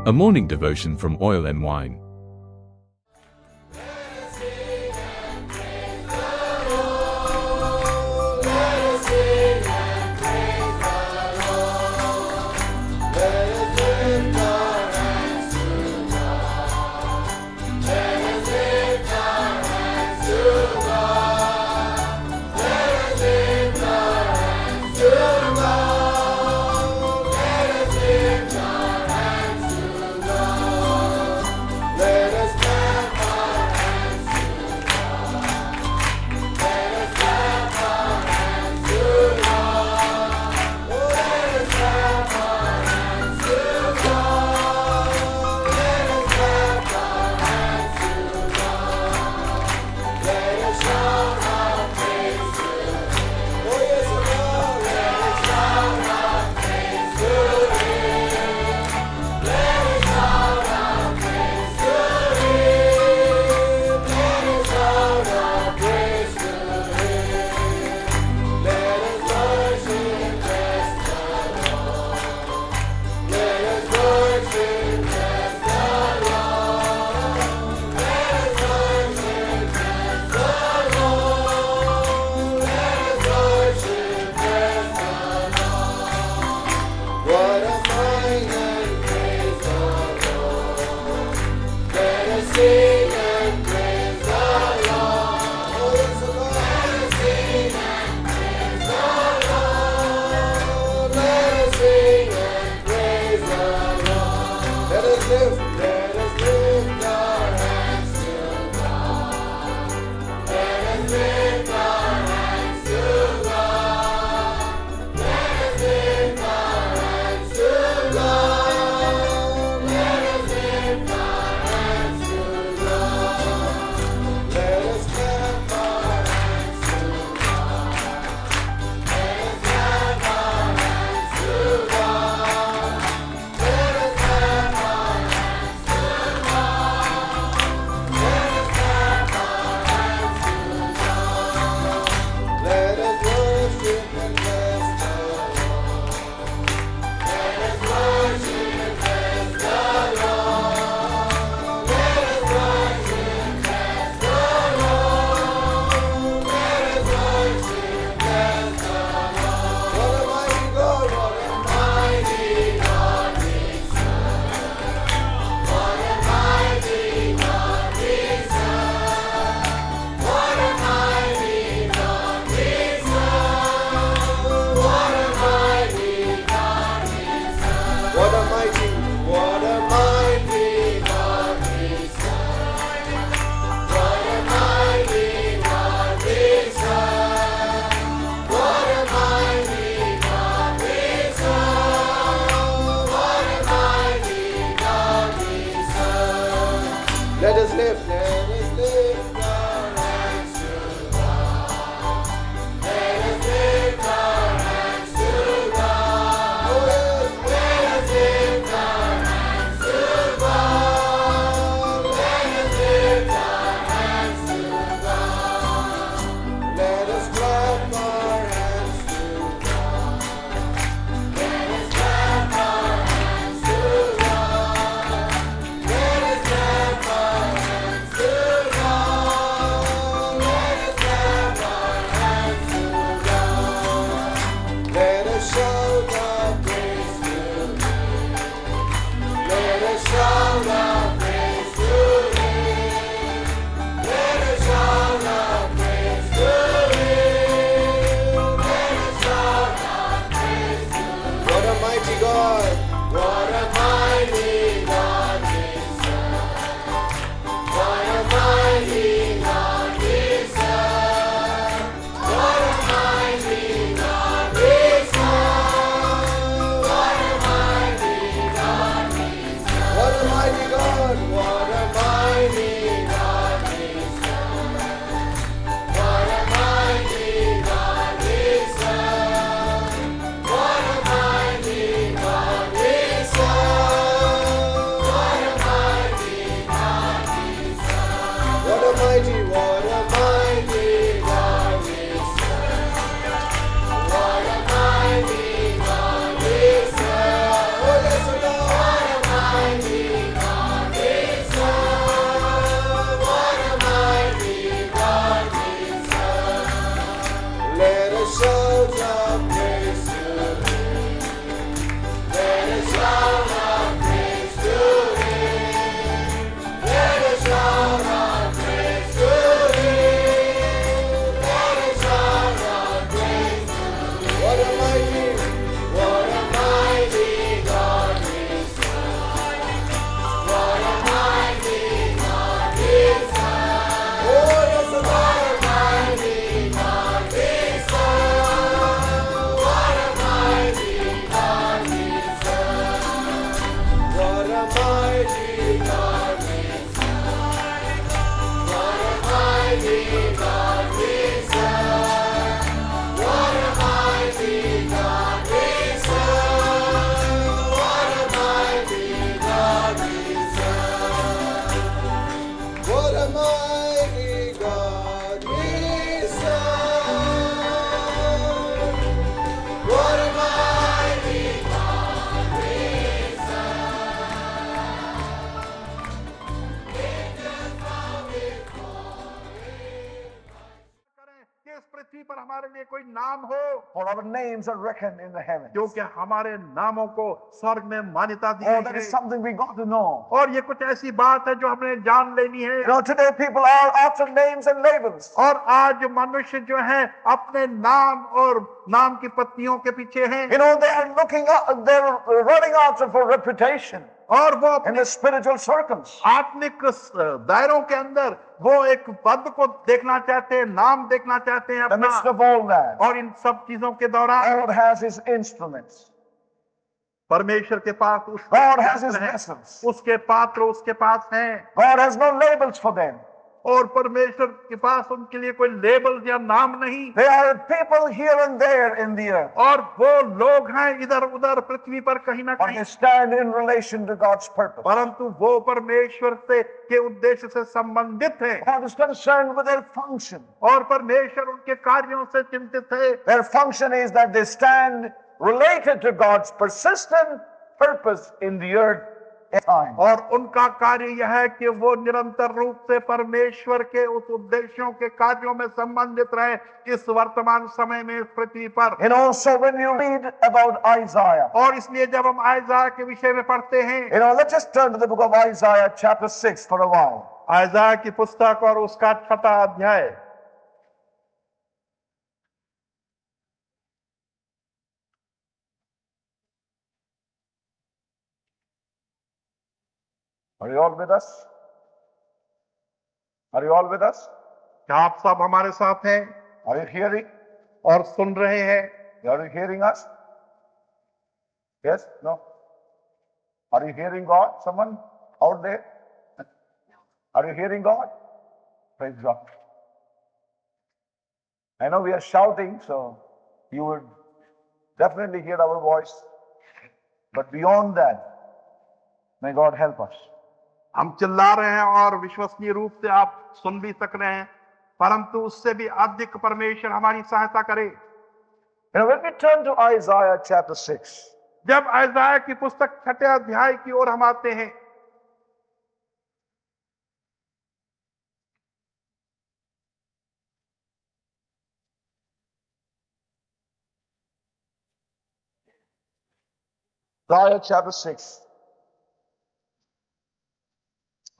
A morning devotion from Oil and Wine. mighty God we serve. What a mighty God we serve. What a mighty God we serve. What a mighty God we serve. What a mighty God we serve. What a mighty God we करें कि इस पृथ्वी पर हमारे लिए कोई नाम हो, For our names are reckoned in the heavens. क्योंकि हमारे नामों को स्वर्ग में मान्यता दी Oh, गई that is है। something we got to know. और ये कुछ ऐसी बात है जो हमने जान लेनी है। You know, today people are after names and labels. और आज मनुष्य जो है अपने नाम और नाम की पत्नियों के पीछे हैं, You know, they are looking up, they're running after for reputation और वो in अपने the spiritual circles. आत्मिक दायरों के अंदर वो एक पद को देखना चाहते हैं, नाम देखना चाहते हैं In the अपना। midst of all that, और इन सब चीजों के दौरान God has His instruments. परमेश्वर के पास God has His पात्र हैं, vessels. उसके पात्र उसके पास हैं, God has no labels for them. और परमेश्वर के पास उनके लिए कोई लेबल या नाम नहीं। They are people here and there in the earth, और वो लोग हैं इधर उधर पृथ्वी पर कहीं ना but कहीं, they stand in relation to God's purpose. परंतु वो परमेश्वर से के उद्देश्य से संबंधित है, God is concerned with their function. और परमेश्वर उनके कार्यों से चिंतित है। Their function is that they stand related to God's persistent purpose in the earth at time. और उनका कार्य यह है कि वो निरंतर रूप से परमेश्वर के उस उद्देश्यों के कार्यों में संबंधित रहे इस वर्तमान समय में इस पृथ्वी पर। You know, so when you read about Isaiah, और इसलिए जब हम आयजाया के विषय में पढ़ते हैं, you know, let's just turn to the book of Isaiah chapter 6 for a while. आयजाया की पुस्तक और उसका 6वां अध्याय। Are you all with us? Are you all with us? क्या आप सब हमारे साथ हैं Are you hearing? और सुन रहे हैं? Are you hearing us? Yes? No? Are you hearing God? Someone out there? Are you hearing God? Praise God. I know we are shouting, so you would definitely hear our voice. But beyond that, may God help us. हम चिल्ला रहे हैं और विश्वसनीय रूप से आप सुन भी सक रहे हैं, परंतु उससे भी अधिक परमेश्वर हमारी सहायता करे। You know, when we turn to Isaiah chapter 6, जब आयजाया की पुस्तक 6वें अध्याय की ओर हम आते हैं, Isaiah chapter 6.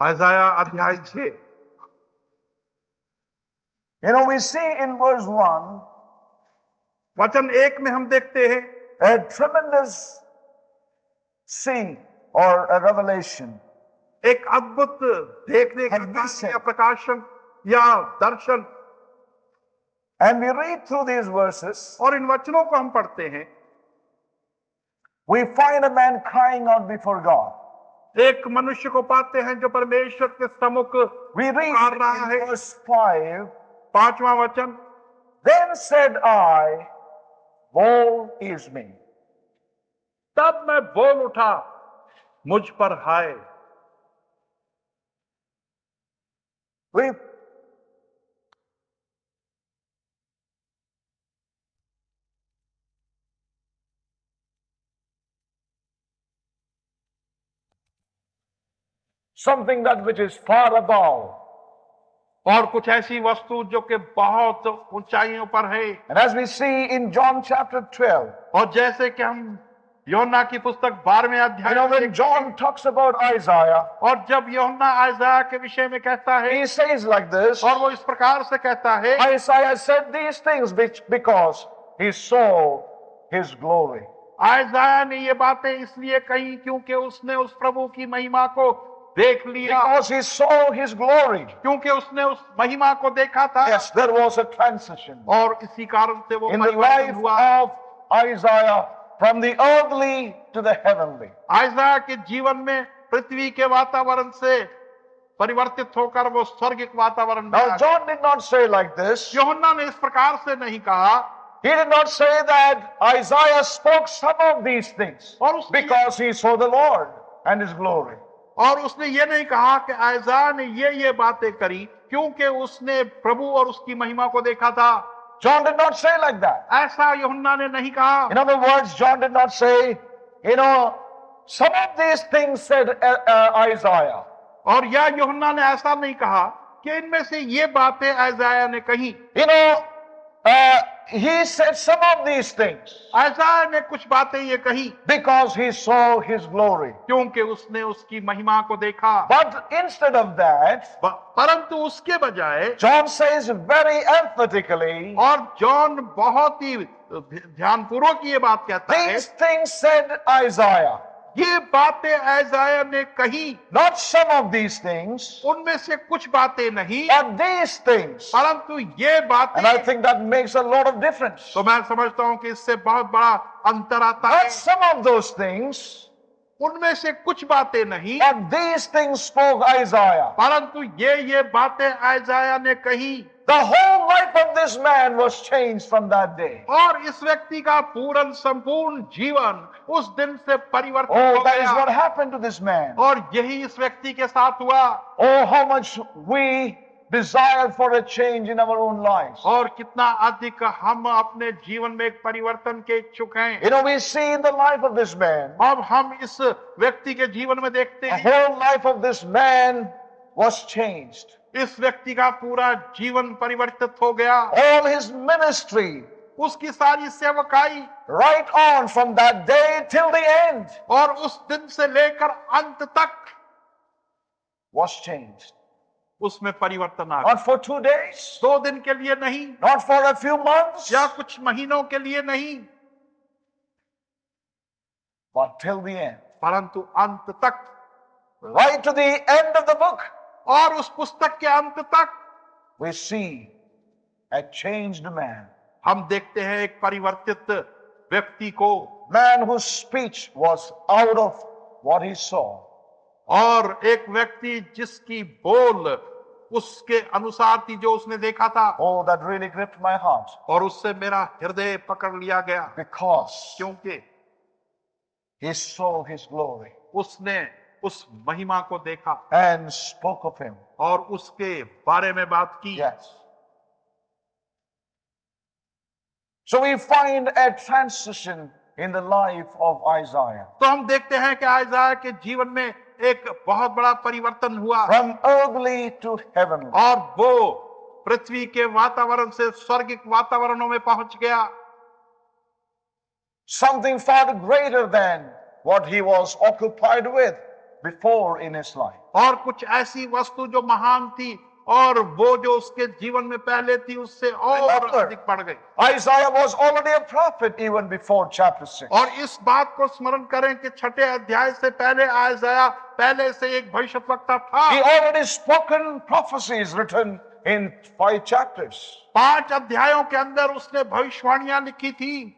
आयजाया अध्याय 6। You know, we see in verse 1 वचन 1 में हम देखते हैं a tremendous scene or a revelation. एक अद्भुत देखने का Admission. या प्रकाशन या दर्शन। And we read through these verses, और इन वचनों को हम पढ़ते हैं, we find a man crying out before God. एक मनुष्य को पाते हैं जो परमेश्वर के सम्मुख We read पुकार रहा in है। verse 5, 5वां वचन, then said I, woe is me. तब मैं बोल उठा, मुझ पर हाय। We something that which is far above. और कुछ ऐसी वस्तु जो कि बहुत ऊंचाइयों पर है। And as we see in John chapter 12, और जैसे कि हम योना की पुस्तक 12वें अध्याय you know, में when John talks about Isaiah, और जब योना आयजाया के विषय में कहता है, he says like this, और वो इस प्रकार से कहता है, Isaiah said these things because he saw his glory. आयजाया ने ये बातें इसलिए कही क्योंकि उसने उस प्रभु की महिमा को देख लिया, Because he saw his glory. क्योंकि उसने उस महिमा को देखा था। Yes, there was a transition और इसी कारण से वो in the परिवर्तन life हुआ of Isaiah from the earthly to the heavenly. आइज़ाया के जीवन में पृथ्वी के वातावरण से परिवर्तित होकर वो स्वर्गिक वातावरण में आ Now, गया। John did not say like this. यूहन्ना ने इस प्रकार से नहीं कहा, He did not say that Isaiah spoke some of these things और उसने because he saw the Lord and his glory. और उसने ये नहीं कहा कि आइज़ाया ने ये बातें करी क्योंकि उसने प्रभु और उसकी महिमा को देखा था। John did not say like that. ऐसा यूहन्ना ने नहीं कहा। In other words, John did not say, some of these things said Isaiah. और यह यूहन्ना ने ऐसा नहीं कहा कि इनमें से ये बातें आइज़ाया ने कही। He said some of these things आइज़ाया ने कुछ बातें ये कही because he saw his glory. क्योंकि उसने उसकी महिमा को देखा। But instead of that, परंतु उसके बजाय John says very emphatically, और जॉन बहुत ही ध्यानपूर्वक ये बात कहता है, these things said Isaiah. ये बातें आइज़ाया ने कही, Not some of these things, उनमें से कुछ बातें नहीं, but these things. परंतु ये बातें। And I think that makes a lot of difference. तो मैं समझता हूं कि इससे बहुत बड़ा अंतर आता है। Not some of those things, उनमें से कुछ बातें नहीं, but these things spoke Isaiah. परंतु ये बातें आइज़ाया ने कही। The whole life of this man was changed from that day. और इस व्यक्ति का पूर्ण संपूर्ण जीवन उस दिन से परिवर्तित हो Oh, that is what गया। happened to this man. और यही इस व्यक्ति के साथ हुआ। Oh, how much we desire for a change in our own lives. और कितना अधिक हम अपने जीवन में एक परिवर्तन के इच्छुक हैं। We see in the life of this man, अब हम इस व्यक्ति के जीवन में देखते the हैं, whole life of this man was changed. इस व्यक्ति का पूरा जीवन परिवर्तित हो गया। All his ministry, उसकी सारी सेवकाई right on from that day till the end, और उस दिन से लेकर अंत तक was changed. उसमें परिवर्तन आ गया। Not for 2 days, 2 दिन के लिए नहीं, not for a few months, या कुछ महीनों के लिए नहीं, but till the end. परंतु अंत तक, Right to the end of the book, और उस पुस्तक के अंत तक we see a changed man. हम देखते हैं एक परिवर्तित व्यक्ति को, Man whose speech was out of what he saw. और एक व्यक्ति जिसकी बोल उसके अनुसार थी जो उसने देखा था। Oh, that really gripped my heart. और उससे मेरा हृदय पकड़ लिया गया, Because क्योंकि he saw his glory उसने उस महिमा को देखा and spoke of him. और उसके बारे में बात की। Yes. So we find a transition in the life of Isaiah. तो हम देखते हैं कि आइज़ाया के जीवन में एक बहुत बड़ा परिवर्तन हुआ, From earthly to heavenly. और वो पृथ्वी के वातावरण से स्वर्गिक वातावरणों में पहुंच गया। Something far greater than what he was occupied with before in his life. और कुछ ऐसी वस्तु जो महान थी और वो जो उसके जीवन में पहले थी उससे और Remember, अधिक बढ़ गई। Isaiah was already a prophet even before chapter 6. और इस बात को स्मरण करें कि 6ठे अध्याय से पहले आइज़ाया पहले से एक भविष्यद्वक्ता था। He already spoken prophecies written in 5 chapters. 5 अध्यायों के अंदर उसने भविष्यवाणियां लिखी थी।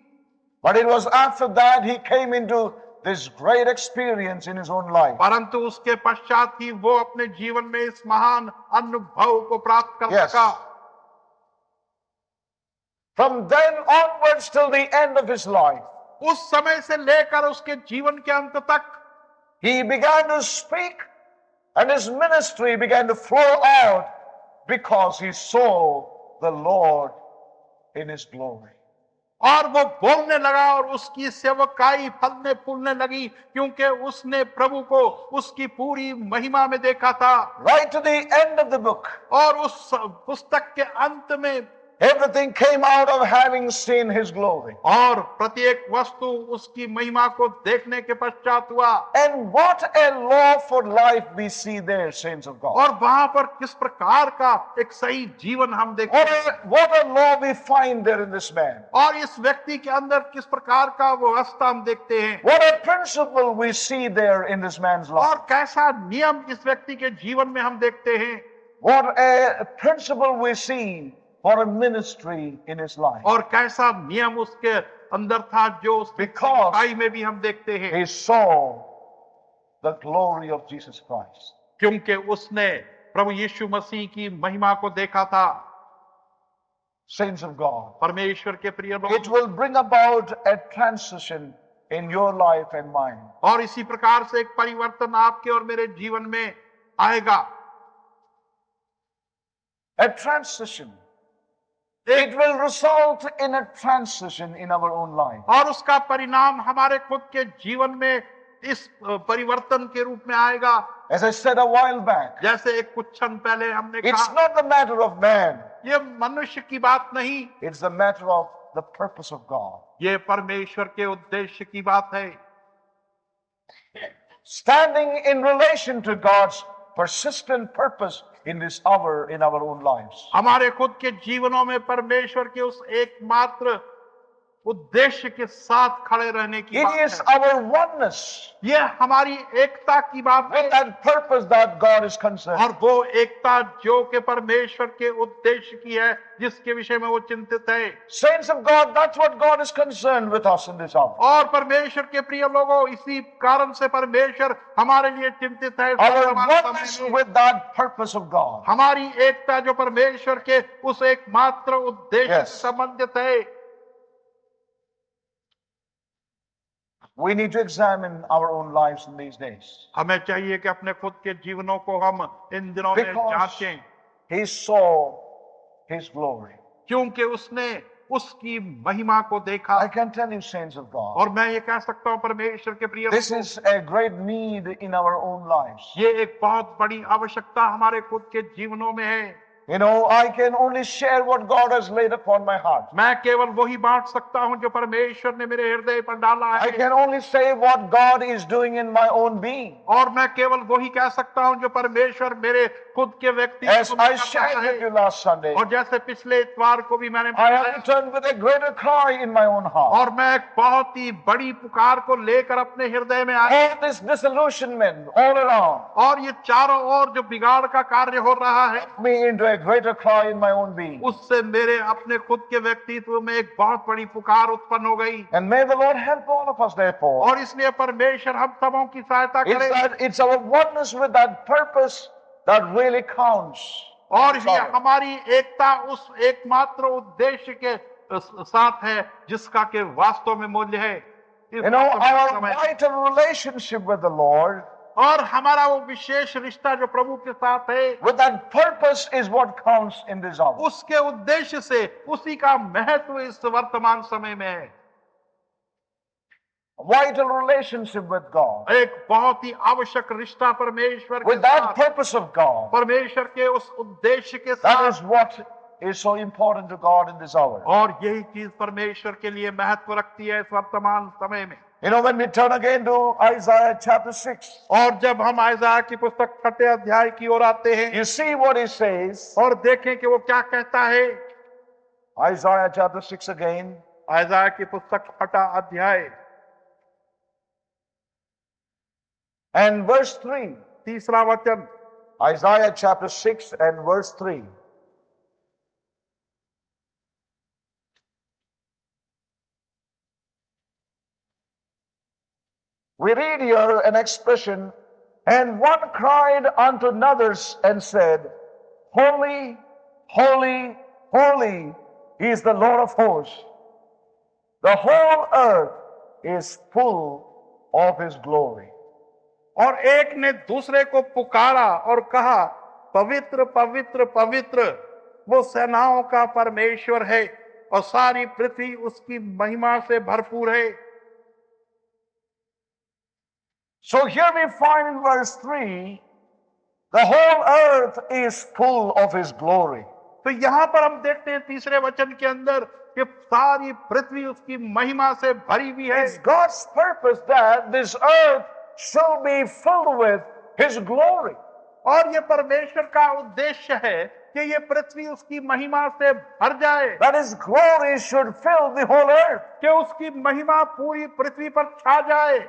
But it was after that he came into this great experience in his own life. परंतु उसके पश्चात ही वो अपने जीवन में इस महान अनुभव को प्राप्त कर Yes. सका। From then onwards till the end of his life, उस समय से लेकर उसके जीवन के अंत तक he began to speak and his ministry began to flow out because he saw the Lord in his glory. और वो बोलने लगा और उसकी सेवकाई फलने फूलने लगी क्योंकि उसने प्रभु को उसकी पूरी महिमा में देखा था। Right to the end of the book, और उस पुस्तक के अंत में everything came out of having seen his glory. और प्रत्येक वस्तु उसकी महिमा को देखने के पश्चात हुआ। And what a law for life we see there, saints of God. और वहां पर किस प्रकार का एक सही जीवन हम देखते हैं What a law we find there in this man. और इस व्यक्ति के अंदर किस प्रकार का वो व्यवस्था हम देखते हैं What a principle we see there in this man's life. और कैसा नियम इस व्यक्ति के जीवन में हम देखते हैं What a principle we see for a ministry in his life. और कैसा नियम उसके अंदर था, जो उसकी Because सच्चाई में भी हम देखते हैं, he saw the glory of Jesus Christ. क्योंकि उसने प्रभु यीशु मसीह की महिमा को देखा था। Saints of God, परमेश्वर के प्रिय it लोग, will bring about a transition in your life and mine. और इसी प्रकार से एक परिवर्तन आपके और मेरे जीवन में आएगा। A transition. It will result in a transition in our own life. और उसका परिणाम हमारे खुद के जीवन में इस परिवर्तन के रूप में आएगा। As I said a while back, जैसे एक कुछ क्षण पहले हमने it's कहा, not the matter of man, ये मनुष्य की बात नहीं, it's the matter of the purpose of God. ये परमेश्वर के उद्देश्य की बात है। Standing in relation to God's persistent purpose in this hour in our own lives. हमारे खुद के जीवनों में परमेश्वर के उस एकमात्र उद्देश्य के साथ खड़े रहने की It बात is है। our oneness ये हमारी एकता की बात है, with that purpose that God is concerned. और वो एकता जो कि परमेश्वर के उद्देश्य की है, जिसके विषय में वो चिंतित है। Saints of God, that's what God is concerned with us in this hour. और परमेश्वर के प्रिय लोगों, इसी कारण से परमेश्वर हमारे लिए चिंतित है। Our वर्तमान oneness समय में with that purpose of God. हमारी एकता जो परमेश्वर के उस एकमात्र उद्देश्य Yes. से संबंधित है। We need to examine our own lives in these days. हमें चाहिए कि अपने खुद के जीवनों को हम इन दिनों में Because जांचें, he saw his glory. क्योंकि उसने उसकी महिमा को देखा। I can tell you, saints of God, और मैं ये कह सकता हूँ परमेश्वर के प्रिय this लोगों, is a great need in our own lives. ये एक बहुत बड़ी आवश्यकता हमारे खुद के जीवनों में है। You know, I can only share what God has laid upon my heart. मैं केवल वही बांट सकता हूँ जो परमेश्वर ने मेरे हृदय पर डाला I है, can only say what God is doing in my own being. और मैं केवल वही कह सकता हूँ जो परमेश्वर मेरे खुद के As व्यक्तित्व I में करता shared with you है। last Sunday, और जैसे पिछले इतवार को भी मैंने I have बताया, returned with a greater cry in my own heart. और मैं एक बहुत ही बड़ी पुकार को लेकर अपने हृदय में आया, All this disillusionment all around और ये चारों ओर जो बिगाड़ का कार्य हो रहा है, me into a greater cry in my own being. उससे मेरे अपने खुद के व्यक्तित्व में एक बहुत बड़ी पुकार उत्पन्न हो गई। And may the Lord help all of us therefore. और इसलिए परमेश्वर हम सबों की सहायता करे, It's our oneness with that purpose that really counts. और ये हमारी एकता उस एकमात्र उद्देश्य के साथ है जिसका के वास्तव में मूल्य है। इस You know, our समय vital relationship with the Lord, और हमारा वो विशेष रिश्ता जो प्रभु के साथ है, with that purpose is what counts in this hour. उसके उद्देश्य से उसी का महत्व इस वर्तमान समय में है। Vital relationship with God, एक बहुत ही आवश्यक रिश्ता परमेश्वर के with that साथ, purpose of God. परमेश्वर के उस उद्देश्य के That साथ, is what is so important to God in this hour. और यही चीज परमेश्वर के लिए महत्व रखती है इस वर्तमान समय में। You know, when we turn again to Isaiah chapter 6, और जब हम आयज़ाया की पुस्तक 6 अध्याय की ओर आते हैं you see what he says. और देखें कि वो क्या कहता है। Isaiah chapter 6 again. आयज़ाया की पुस्तक 6 अध्याय And verse 3. 3 वचन, Isaiah chapter 6 and verse 3. We read here an expression, and one cried unto another and said, Holy, holy, holy is the Lord of hosts. The whole earth is full of his glory. और एक ने दूसरे को पुकारा और कहा, पवित्र पवित्र पवित्र वो सेनाओं का परमेश्वर है, और सारी पृथ्वी उसकी महिमा से भरपूर है। So here we find in verse 3, the whole earth is full of his glory. तो यहाँ पर हम देखते हैं 3 वचन के अंदर कि सारी पृथ्वी उसकी महिमा से भरी हुई है। It's God's purpose that this earth shall be filled with his glory. और ये परमेश्वर का उद्देश्य है कि ये पृथ्वी उसकी महिमा से भर जाए, That his glory should fill the whole earth. कि उसकी महिमा पूरी पृथ्वी पर छा जाए।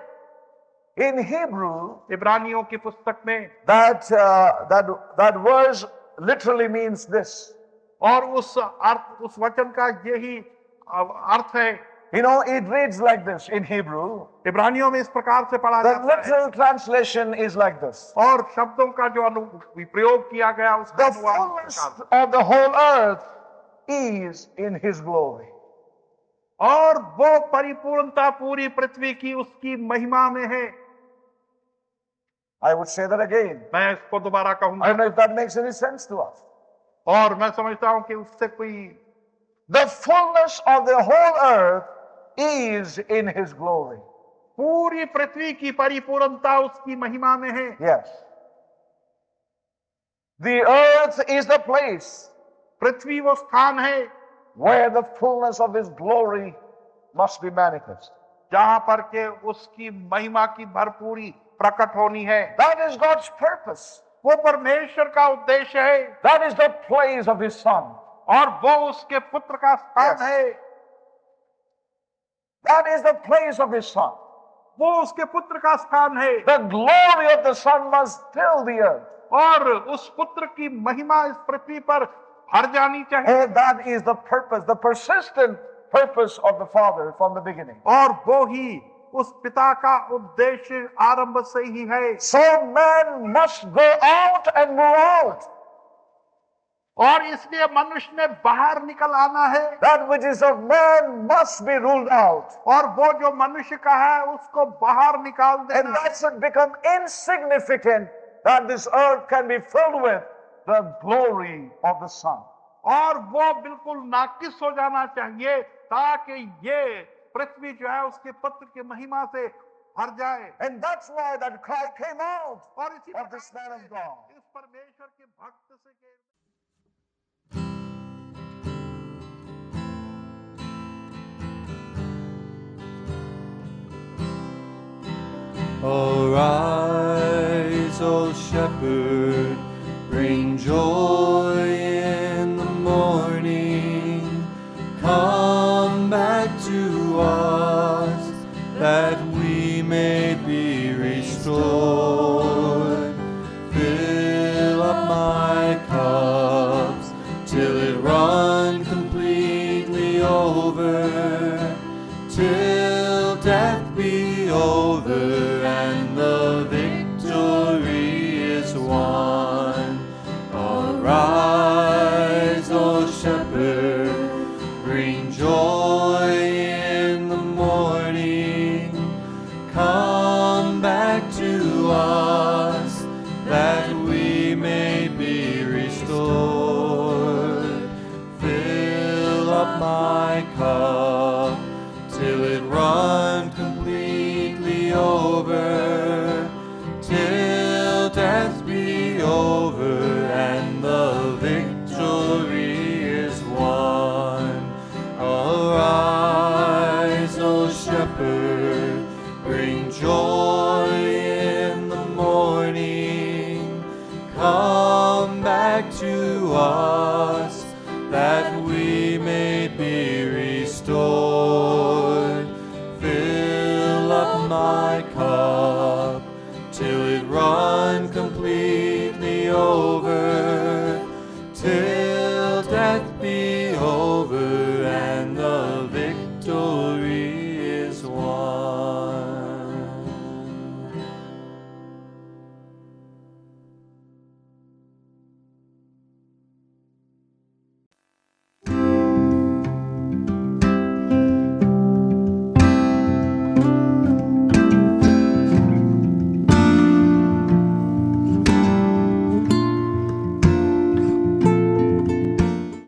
In Hebrew, इब्रानियों की पुस्तक में that verse literally means this. और उस वचन का यही अर्थ है You know, it reads like this in Hebrew. इब्रानियों में इस प्रकार से पढ़ा The जाता है literal translation is like this. और शब्दों का जो प्रयोग किया गया उसका The अनुवाद इस fullness प्रकार से। of the whole earth is in His glory. और वो परिपूर्णता पूरी पृथ्वी की उसकी महिमा में है। I would say that again. मैं इसको दोबारा I कहूंगा don't know if that makes any sense to us. और मैं समझता हूं कि उससे कोई The fullness of the whole earth is in His glory. पूरी पृथ्वी की परिपूर्णता उसकी महिमा में है। Yes. The earth is the place पृथ्वी वो स्थान है where the fullness of His glory must be manifest. जहां पर के उसकी महिमा की भरपूरी प्रकट होनी है। That is God's purpose. वो परमेश्वर का उद्देश्य है That is the place of His Son. और वो उसके पुत्र का स्थान Yes. है। That is the place of His Son. वो उसके पुत्र का स्थान है The glory of the Son must fill the earth. और उस पुत्र की महिमा इस पृथ्वी पर भर जानी चाहिए। And that is the purpose, the persistent purpose of the Father from the beginning. और वो ही उस पिता का उद्देश्य आरंभ से ही है। So man must go out and move out. और इसलिए मनुष्य ने बाहर निकल आना है That which is of man must be ruled out. और वो जो मनुष्य का है उसको बाहर निकाल And देना है। that should become insignificant, that this earth can be filled with the glory of the Son. और वो बिल्कुल नाकिस हो जाना चाहिए ताकि ये पृथ्वी जो है उसके पुत्र की महिमा से भर जाए। And that's why that cry came out और इसी of this man of God. इस परमेश्वर के भक्त से के Arise, O shepherd, bring joy in the morning. Come back to us that we may be restored. Fill up my cups till it run completely over, till death be over and the victory is won. Arise, O shepherd, bring joy in the morning. Come back to us that we may be restored. Fill up my cup till it run completely over, till death be over and the victory is won. Arise, O shepherd, bring joy in the morning. Come back to us that we may be restored. Fill up my cup